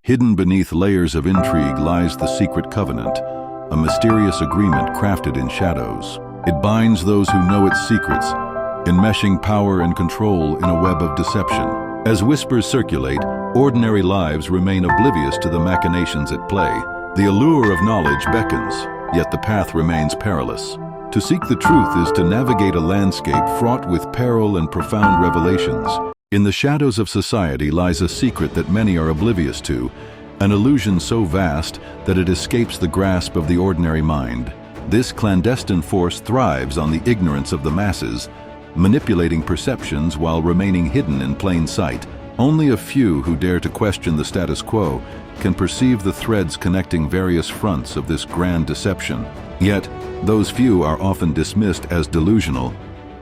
Hidden beneath layers of intrigue lies the secret covenant, a mysterious agreement crafted in shadows. It binds those who know its secrets, enmeshing power and control in a web of deception. As whispers circulate, ordinary lives remain oblivious to the machinations at play. The allure of knowledge beckons, yet the path remains perilous. To seek the truth is to navigate a landscape fraught with peril and profound revelations. In the shadows of society lies a secret that many are oblivious to, an illusion so vast that it escapes the grasp of the ordinary mind. This clandestine force thrives on the ignorance of the masses, manipulating perceptions while remaining hidden in plain sight. Only a few who dare to question the status quo can perceive the threads connecting various fronts of this grand deception. Yet, those few are often dismissed as delusional,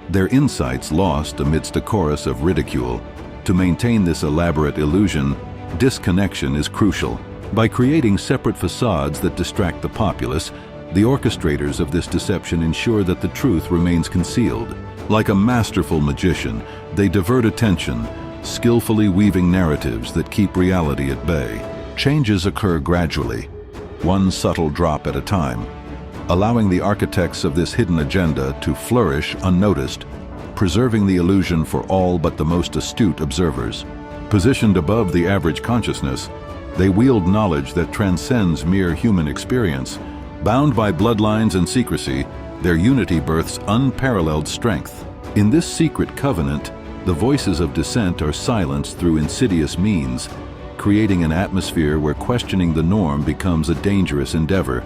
their insights lost amidst a chorus of ridicule. To maintain this elaborate illusion, disconnection is crucial. By creating separate facades that distract the populace, the orchestrators of this deception ensure that the truth remains concealed. Like a masterful magician, they divert attention, skillfully weaving narratives that keep reality at bay. Changes occur gradually, one subtle drop at a time, allowing the architects of this hidden agenda to flourish unnoticed, preserving the illusion for all but the most astute observers. Positioned above the average consciousness, they wield knowledge that transcends mere human experience. Bound by bloodlines and secrecy, their unity births unparalleled strength. In this secret covenant, the voices of dissent are silenced through insidious means, creating an atmosphere where questioning the norm becomes a dangerous endeavor.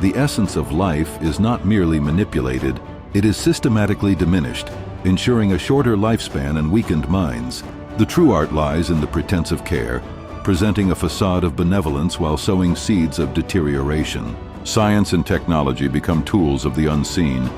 The essence of life is not merely manipulated, it is systematically diminished, ensuring a shorter lifespan and weakened minds. The true art lies in the pretense of care, presenting a facade of benevolence while sowing seeds of deterioration. Science and technology become tools of the unseen,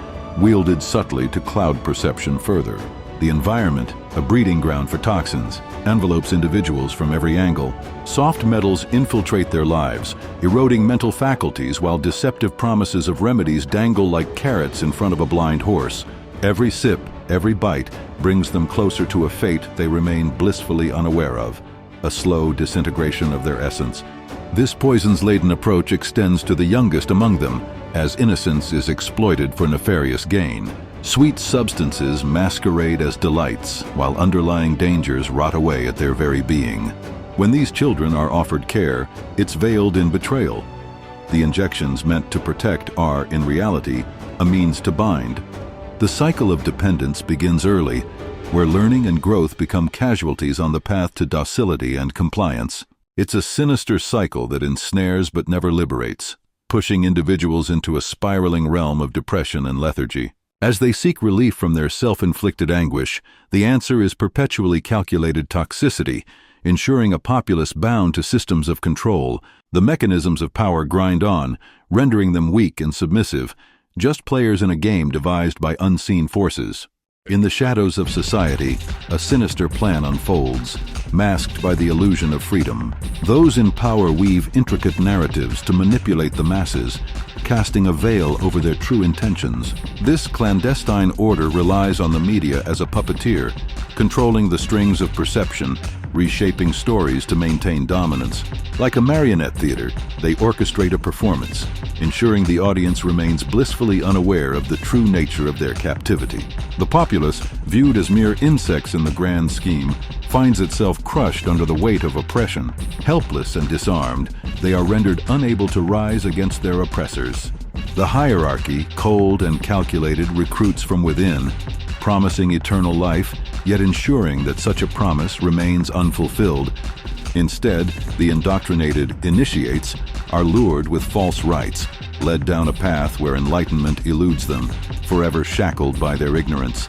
wielded subtly to cloud perception further. The environment, a breeding ground for toxins, envelopes individuals from every angle. Soft metals infiltrate their lives, eroding mental faculties while deceptive promises of remedies dangle like carrots in front of a blind horse. Every sip, every bite, brings them closer to a fate they remain blissfully unaware of, a slow disintegration of their essence. This poisons-laden approach extends to the youngest among them, as innocence is exploited for nefarious gain. Sweet substances masquerade as delights, while underlying dangers rot away at their very being. When these children are offered care, it's veiled in betrayal. The injections meant to protect are, in reality, a means to bind. The cycle of dependence begins early, where learning and growth become casualties on the path to docility and compliance. It's a sinister cycle that ensnares but never liberates, pushing individuals into a spiraling realm of depression and lethargy. As they seek relief from their self-inflicted anguish, the answer is perpetually calculated toxicity, ensuring a populace bound to systems of control. The mechanisms of power grind on, rendering them weak and submissive, just players in a game devised by unseen forces. In the shadows of society, a sinister plan unfolds, masked by the illusion of freedom. Those in power weave intricate narratives to manipulate the masses, casting a veil over their true intentions. This clandestine order relies on the media as a puppeteer, controlling the strings of perception, reshaping stories to maintain dominance. Like a marionette theater, they orchestrate a performance, ensuring the audience remains blissfully unaware of the true nature of their captivity. The populace, viewed as mere insects in the grand scheme, finds itself crushed under the weight of oppression. Helpless and disarmed, they are rendered unable to rise against their oppressors. The hierarchy, cold and calculated, recruits from within, promising eternal life, yet ensuring that such a promise remains unfulfilled. Instead, the indoctrinated initiates are lured with false rites, led down a path where enlightenment eludes them, forever shackled by their ignorance.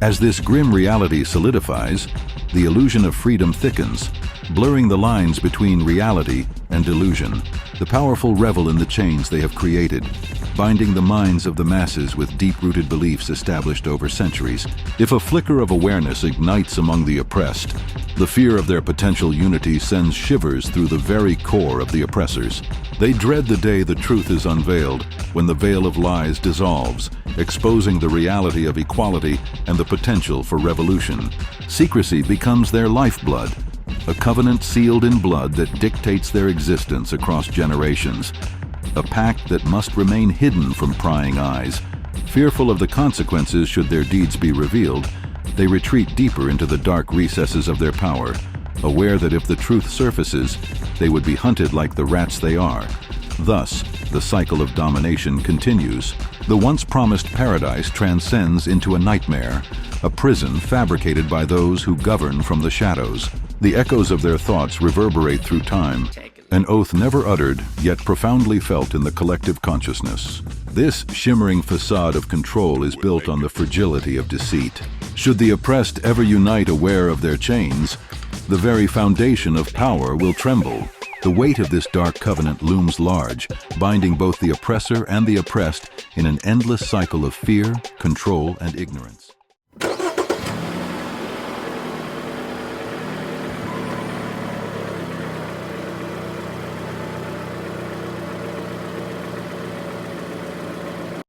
As this grim reality solidifies, the illusion of freedom thickens, blurring the lines between reality and delusion. The powerful revel in the chains they have created, binding the minds of the masses with deep-rooted beliefs established over centuries. If a flicker of awareness ignites among the oppressed, the fear of their potential unity sends shivers through the very core of the oppressors. They dread the day the truth is unveiled, when the veil of lies dissolves, exposing the reality of equality and the potential for revolution. Secrecy becomes their lifeblood, a covenant sealed in blood that dictates their existence across generations, a pact that must remain hidden from prying eyes. Fearful of the consequences should their deeds be revealed, they retreat deeper into the dark recesses of their power, aware that if the truth surfaces, they would be hunted like the rats they are. Thus, the cycle of domination continues. The once promised paradise transcends into a nightmare, a prison fabricated by those who govern from the shadows. The echoes of their thoughts reverberate through time, an oath never uttered, yet profoundly felt in the collective consciousness. This shimmering facade of control is built on the fragility of deceit. Should the oppressed ever unite aware of their chains, the very foundation of power will tremble. The weight of this dark covenant looms large, binding both the oppressor and the oppressed in an endless cycle of fear, control, and ignorance.